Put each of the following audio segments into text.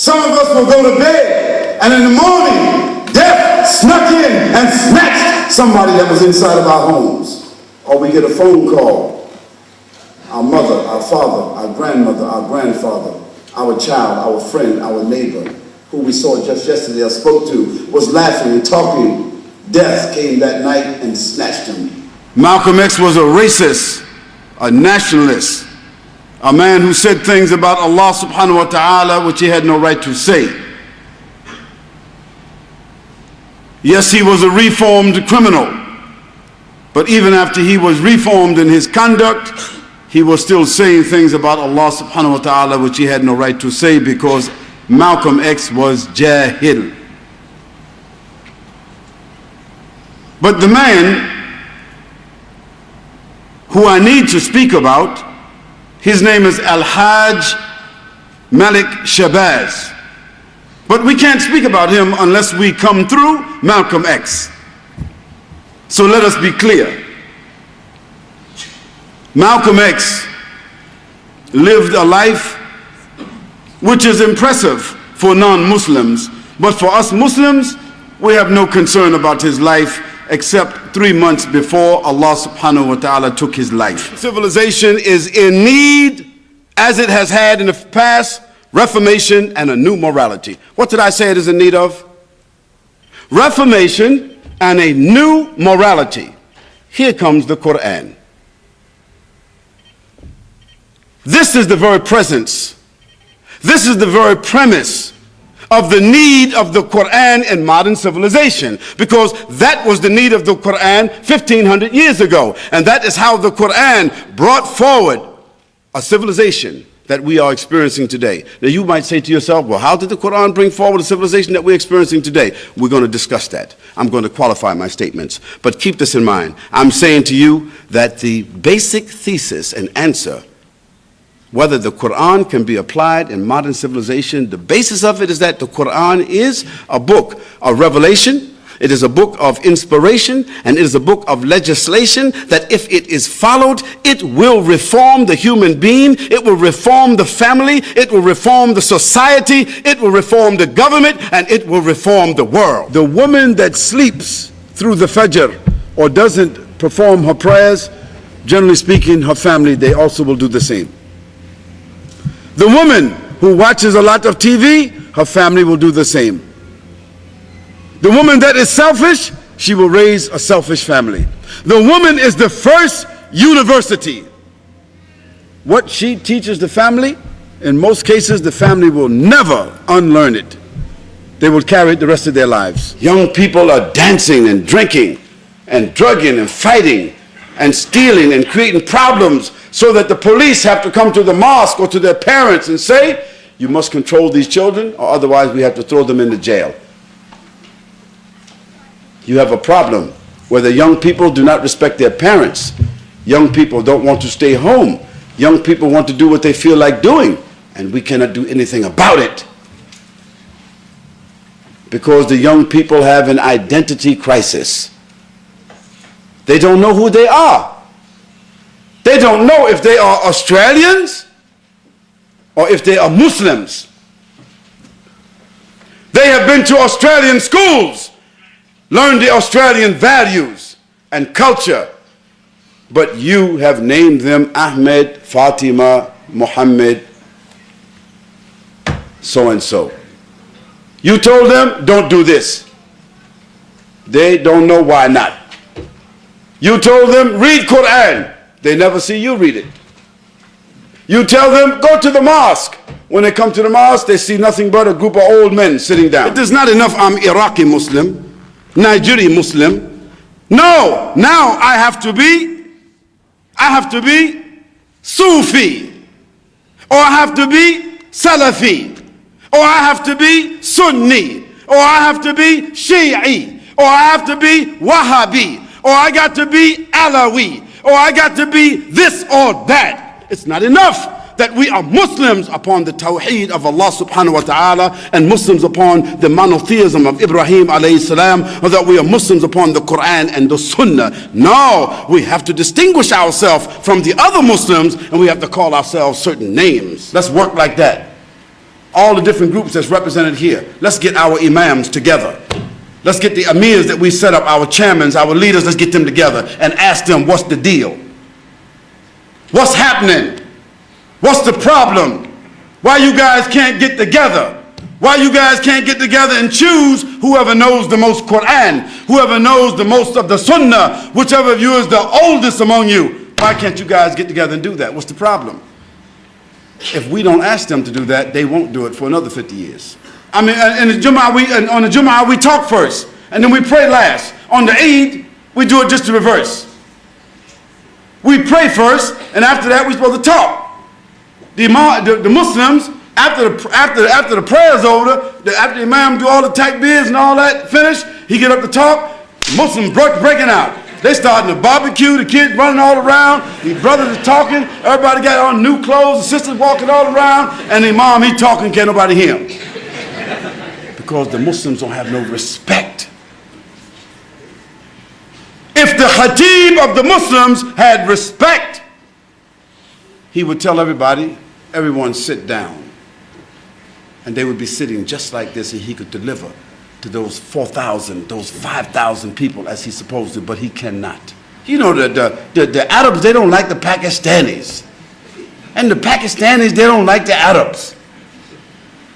Some of us will go to bed, and in the morning, death snuck in and snatched somebody that was inside of our homes. Or we get a phone call. Our mother, our father, our grandmother, our grandfather, our child, our friend, our neighbor, who we saw just yesterday or spoke to, was laughing and talking. Death came that night and snatched him. Malcolm X was a racist, a nationalist, a man who said things about Allah subhanahu wa ta'ala which he had no right to say. Yes, he was a reformed criminal, but even after he was reformed in his conduct, he was still saying things about Allah subhanahu wa ta'ala which he had no right to say, because Malcolm X was jahil. But the man who I need to speak about, his name is Al-Hajj Malik Shabazz. But we can't speak about him unless we come through Malcolm X. So let us be clear. Malcolm X lived a life which is impressive for non-Muslims, but for us Muslims, we have no concern about his life except 3 months before Allah subhanahu wa ta'ala took his life. Civilization is in need, as it has had in the past, reformation and a new morality. What did I say it is in need of? Reformation and a new morality. Here comes the Quran. This is the very presence, this is the very premise of the need of the Quran in modern civilization, because that was the need of the Quran 1500 years ago, and that is how the Quran brought forward a civilization that we are experiencing today. Now you might say to yourself, well, how did the Quran bring forward a civilization that we're experiencing today? We're going to discuss that. I'm going to qualify my statements, but keep this in mind. I'm saying to you that the basic thesis and answer whether the Quran can be applied in modern civilization, the basis of it is that the Quran is a book of revelation, it is a book of inspiration, and it is a book of legislation that if it is followed, it will reform the human being, it will reform the family, it will reform the society, it will reform the government, and it will reform the world. The woman that sleeps through the Fajr or doesn't perform her prayers, generally speaking, her family, they also will do the same. The woman who watches a lot of TV, her family will do the same. The woman that is selfish, she will raise a selfish family. The woman is the first university. What she teaches the family, in most cases, the family will never unlearn it. They will carry it the rest of their lives. Young people are dancing and drinking and drugging and fighting and stealing and creating problems, so that the police have to come to the mosque or to their parents and say, you must control these children or otherwise we have to throw them into jail. You have a problem where the young people do not respect their parents. Young people don't want to stay home. Young people want to do what they feel like doing, and we cannot do anything about it. Because the young people have an identity crisis. They don't know who they are. They don't know if they are Australians or if they are Muslims. They have been to Australian schools, learned the Australian values and culture, but you have named them Ahmed, Fatima, Muhammad, so and so. You told them, don't do this. They don't know why not. You told them, read Quran. They never see you read it. You tell them, go to the mosque. When they come to the mosque, they see nothing but a group of old men sitting down. It is not enough I'm Iraqi Muslim, Nigerian Muslim. No, now I have to be Sufi, or I have to be Salafi, or I have to be Sunni, or I have to be Shi'i, or I have to be Wahhabi, or I got to be Alawi, or I got to be this or that. It's not enough that we are Muslims upon the Tawheed of Allah subhanahu wa ta'ala and Muslims upon the monotheism of Ibrahim alayhi salam, or that we are Muslims upon the Quran and the Sunnah. No, we have to distinguish ourselves from the other Muslims, and we have to call ourselves certain names. Let's work like that. all the different groups that's represented here. Let's get our imams together. Let's get the amirs that we set up, our chairmen, our leaders, let's get them together and ask them what's the deal. What's happening? What's the problem? Why you guys can't get together? Why you guys can't get together and choose whoever knows the most Quran, whoever knows the most of the Sunnah, whichever of you is the oldest among you? Why can't you guys get together and do that? What's the problem? If we don't ask them to do that, they won't do it for another 50 years. I mean, on the Jumu'ah we talk first, and then we pray last. On the Eid, we do it just the reverse. We pray first, and after that we're supposed to talk. The Muslims, after the prayer's over, after the Imam do all the takbirs and all that, finish, he get up to talk, Muslims breaking out. They starting to barbecue, the kids running all around, the brothers are talking, everybody got on new clothes, the sisters walking all around, and the Imam, he talking, can't nobody hear him. Because the Muslims don't have no respect. If the Khatib of the Muslims had respect, he would tell everybody, everyone sit down. And they would be sitting just like this, and he could deliver to those 4,000, those 5,000 people as he's supposed to, but he cannot. You know, the Arabs, they don't like the Pakistanis. And the Pakistanis, they don't like the Arabs.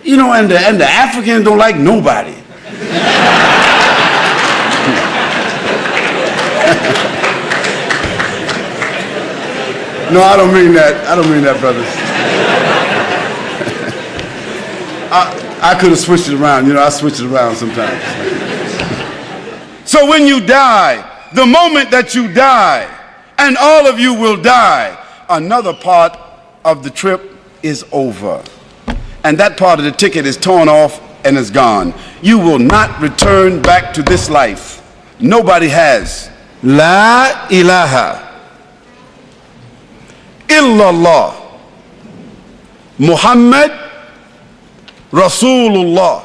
You know, and the Africans don't like nobody. No, I don't mean that. I don't mean that, brothers. I could have switched it around. You know, I switch it around sometimes. So when you die, the moment that you die, and all of you will die, another part of the trip is over. And that part of the ticket is torn off and is gone. You will not return back to this life. Nobody has. La ilaha illallah Muhammad Rasulullah.